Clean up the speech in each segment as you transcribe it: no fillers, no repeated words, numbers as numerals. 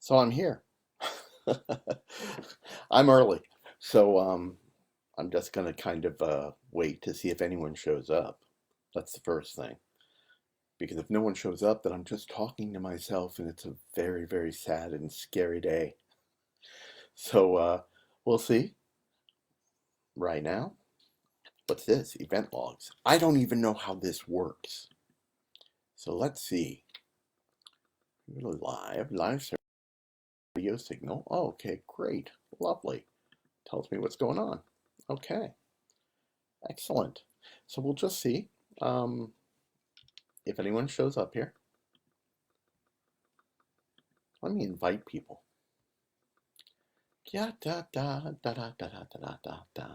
So I'm here. I'm early. So I'm just gonna kind of wait to see if anyone shows up. That's the first thing. Because if no one shows up, then I'm just talking to myself and it's a very, very sad and scary day. So we'll see. Right now, what's this? Event logs. I don't even know how this works. So let's see. Live video signal. Oh, okay, great. Lovely. Tells me what's going on. Okay. Excellent. So we'll just see um, if anyone shows up here. Let me invite people. Yeah, da da da da da da da da da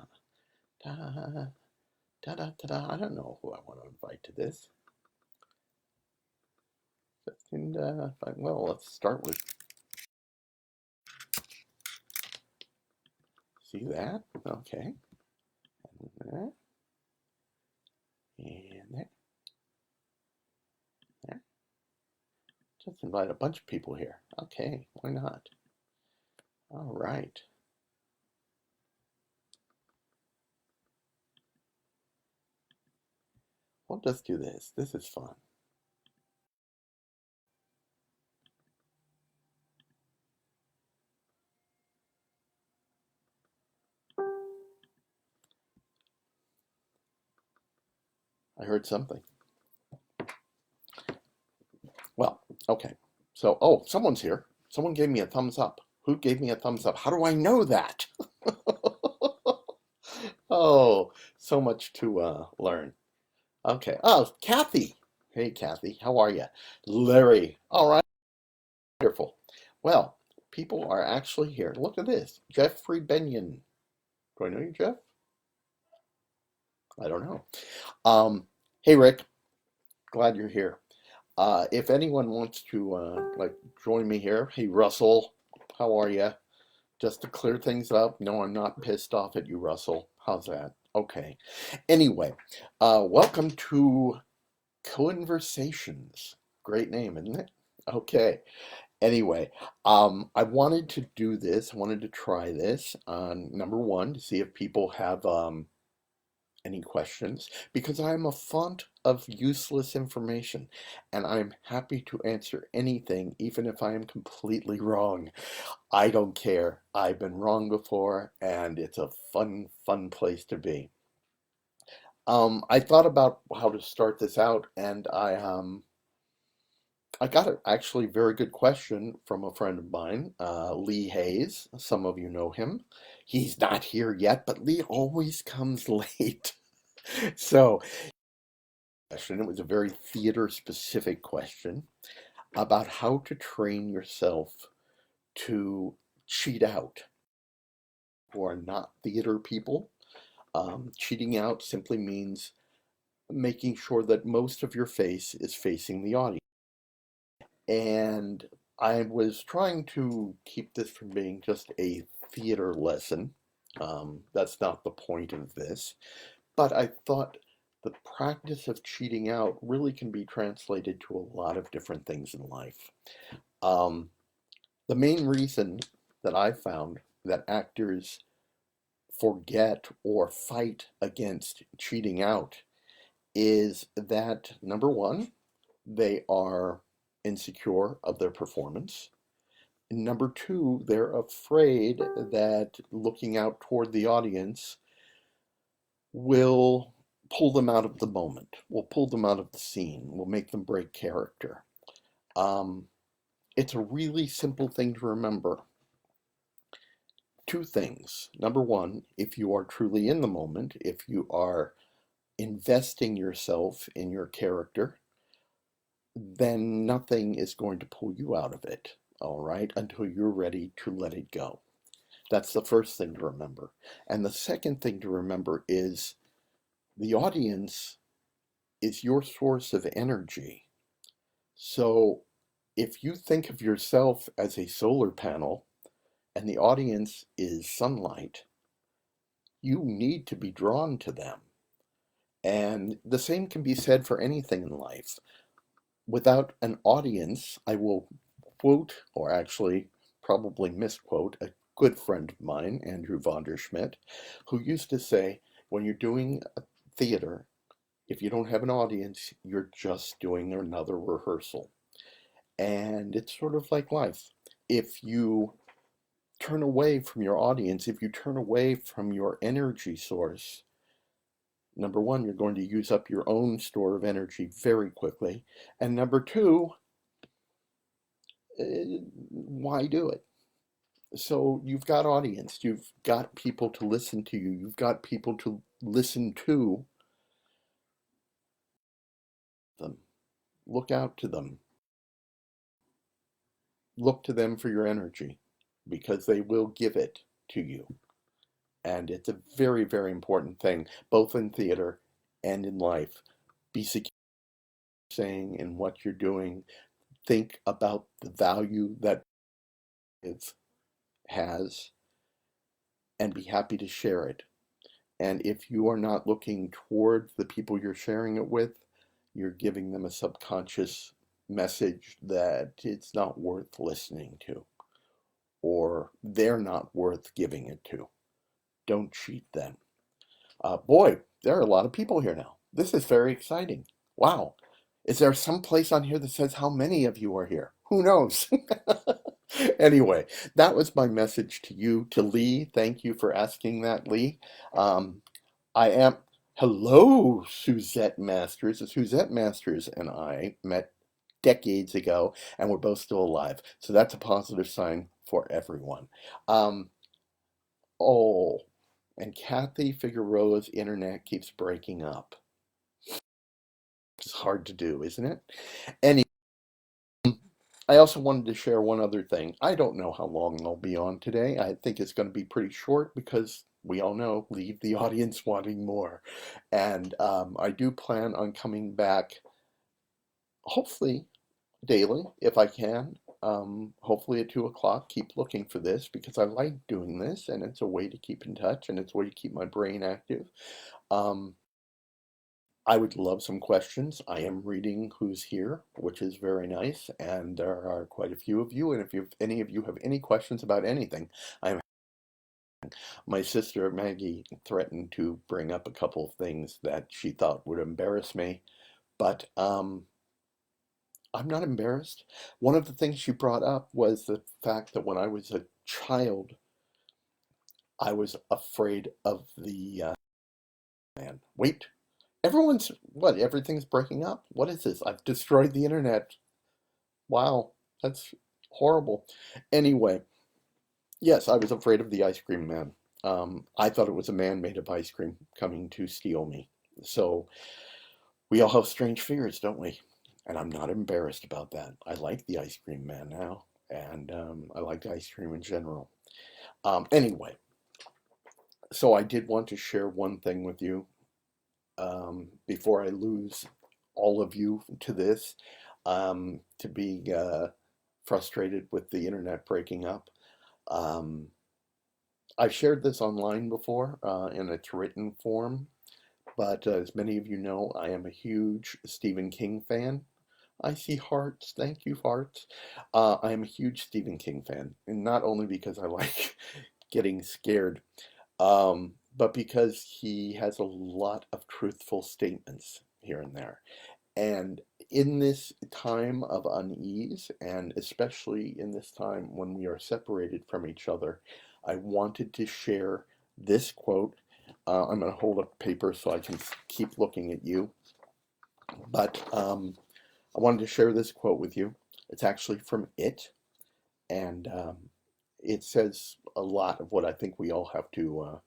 da da da da. I don't know who I want to invite to this. And well, let's start with see that. Okay, and there, and there, there. Just invite a bunch of people here. Okay, why not? All right. We'll just do this. This is fun. I heard something. Well, okay. So, oh, someone's here. Someone gave me a thumbs up. Who gave me a thumbs up? How do I know that? Oh, so much to learn. Okay. Oh, Kathy. Hey, Kathy. How are you? Larry. All right. Wonderful. Well, people are actually here. Look at this. Jeffrey Benyon. Do I know you, Jeff? I don't know. Hey, Rick. Glad you're here. If anyone wants to like join me here, hey Russell, how are you? Just to clear things up. No, I'm not pissed off at you, Russell. How's that? Okay. Anyway, welcome to Cohenversations. Great name, isn't it? Okay. Anyway, I wanted to do this. I wanted to try this on number one to see if people have any questions because I'm a font of useless information and I'm happy to answer anything, even if I am completely wrong. I don't care. I've been wrong before and it's a fun, fun place to be. I thought about how to start this out and I got an actually very good question from a friend of mine, Lee Hayes. Some of you know him. He's not here yet, but Lee always comes late. So question. It was a very theater specific question about how to train yourself to cheat out who are not theater people. Cheating out simply means making sure that most of your face is facing the audience. And I was trying to keep this from being just a theater lesson. That's not the point of this. But I thought the practice of cheating out really can be translated to a lot of different things in life. Um, the main reason that I found that actors forget or fight against cheating out is that number one, they are insecure of their performance. Number two, they're afraid that looking out toward the audience will pull them out of the moment, will pull them out of the scene, will make them break character. Um, it's a really simple thing to remember. Two things. Number one, if you are truly in the moment, if you are investing yourself in your character, then nothing is going to pull you out of it, all right, until you're ready to let it go. That's the first thing to remember. And the second thing to remember is the audience is your source of energy. So if you think of yourself as a solar panel and the audience is sunlight, you need to be drawn to them. And the same can be said for anything in life. Without an audience, I will quote, or actually probably misquote a good friend of mine, Andrew Vonderschmidt, who used to say, when you're doing a theater, if you don't have an audience, you're just doing another rehearsal. And it's sort of like life. If you turn away from your audience, if you turn away from your energy source, number one, you're going to use up your own store of energy very quickly. And number two, why do it? So you've got audience, you've got people to listen to you, you've got people to listen to them. Look out to them. Look to them for your energy because they will give it to you. And it's a very, very important thing, both in theater and in life. Be secure saying in what you're doing. Think about the value that it has and be happy to share it. And if you are not looking toward the people you're sharing it with, you're giving them a subconscious message that it's not worth listening to, or they're not worth giving it to. Don't cheat them. Boy, there are a lot of people here now. This is very exciting. Wow. Is there some place on here that says how many of you are here? Who knows? Anyway, that was my message to you, to Lee. Thank you for asking that, Lee. Um, I am. Hello, Suzette Masters. Suzette Masters and I met decades ago, and we're both still alive. So that's a positive sign for everyone. Um, oh, and Kathy Figueroa's internet keeps breaking up. It's hard to do, isn't it? Anyway, I also wanted to share one other thing. I don't know how long I'll be on today. I think it's going to be pretty short because we all know, leave the audience wanting more. And I do plan on coming back, hopefully daily, if I can. Hopefully at 2 o'clock. Keep looking for this because I like doing this, and it's a way to keep in touch, and it's a way to keep my brain active. Um, I would love some questions. I am reading who's here, which is very nice, and there are quite a few of you. And if any of you have any questions about anything, I'm. My sister Maggie threatened to bring up a couple of things that she thought would embarrass me, but I'm not embarrassed. One of the things she brought up was the fact that when I was a child, I was afraid of the man. Wait, everything's breaking up? What is this? I've destroyed the internet. Wow, that's horrible. Anyway, yes, I was afraid of the ice cream man. I thought it was a man made of ice cream coming to steal me. So we all have strange fears, don't we? And I'm not embarrassed about that. I like the ice cream man now, and I like ice cream in general. Anyway, so I did want to share one thing with you before I lose all of you to this, to be frustrated with the internet breaking up. Um, I've shared this online before in its written form, but as many of you know, I am a huge Stephen King fan. I see hearts. Thank you, hearts. I am a huge Stephen King fan, and not only because I like getting scared, but because he has a lot of truthful statements here and there. And in this time of unease, and especially in this time when we are separated from each other, I wanted to share this quote. I'm going to hold up paper so I can keep looking at you. But I wanted to share this quote with you. It's actually from It, and it says a lot of what I think we all have to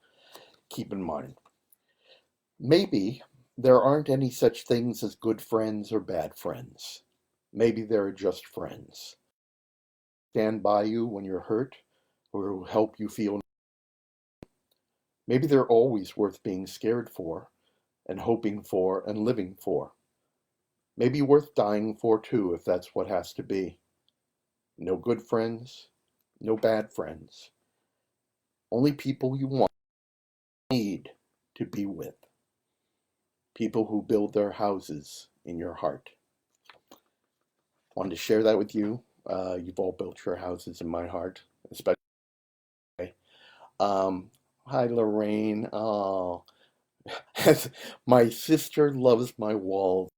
keep in mind. Maybe there aren't any such things as good friends or bad friends. Maybe there are just friends. Stand by you when you're hurt or who help you feel. Maybe they're always worth being scared for and hoping for and living for. Maybe worth dying for too, if that's what has to be. No good friends, no bad friends. Only people you want, need to be with. People who build their houses in your heart. Wanted to share that with you. You've all built your houses in my heart, especially. Um, Hi, Lorraine. Oh, my sister loves my walls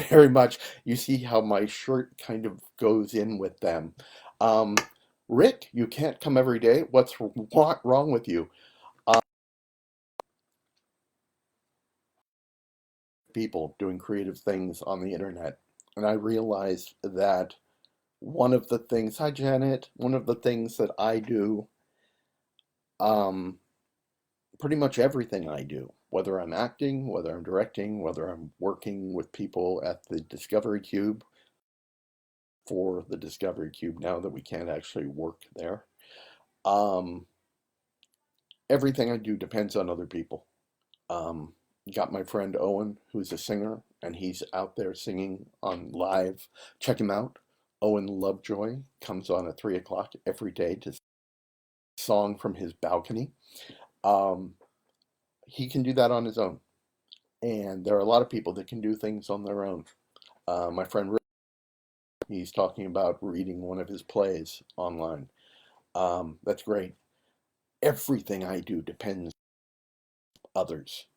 very much. You see how my shirt kind of goes in with them. Um, Rick, you can't come every day. What's wrong with you? People doing creative things on the internet. And I realized that one of the things, hi Janet, one of the things that I do, um, pretty much everything I do, whether I'm acting, whether I'm directing, whether I'm working with people at the Discovery Cube for the Discovery Cube now that we can't actually work there. Um, Everything I do depends on other people. Um, got my friend Owen, who's a singer, and he's out there singing on live. Check him out. Owen Lovejoy comes on at 3 o'clock every day to song from his balcony. Um, he can do that on his own, and there are a lot of people that can do things on their own. My friend Rick, he's talking about reading one of his plays online. That's great. Everything I do depends on others,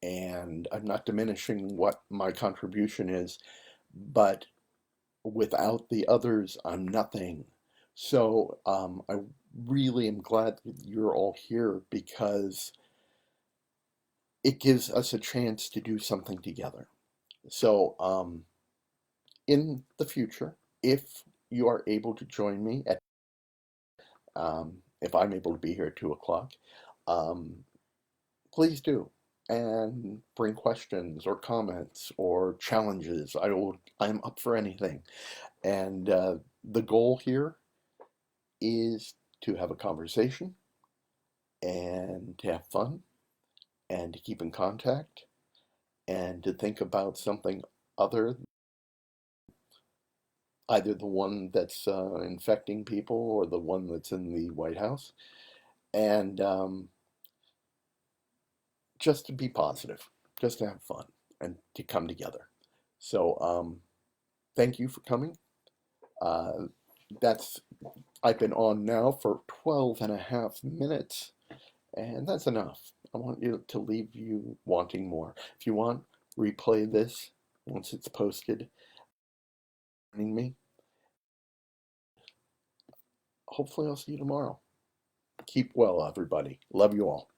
and I'm not diminishing what my contribution is, but without the others, I'm nothing. So I really am glad that you're all here because it gives us a chance to do something together. So in the future, if you are able to join me at, if I'm able to be here at 2 o'clock, um, please do. And bring questions or comments or challenges. I'm up for anything. And the goal here is to have a conversation and to have fun and to keep in contact and to think about something other, either the one that's infecting people or the one that's in the White House, and just to be positive, just to have fun and to come together. So thank you for coming. Uh, that's I've been on now for 12 and a half minutes. And that's enough. I want you to leave you wanting more. If you want, replay this once it's posted. Me. Hopefully, I'll see you tomorrow. Keep well, everybody. Love you all.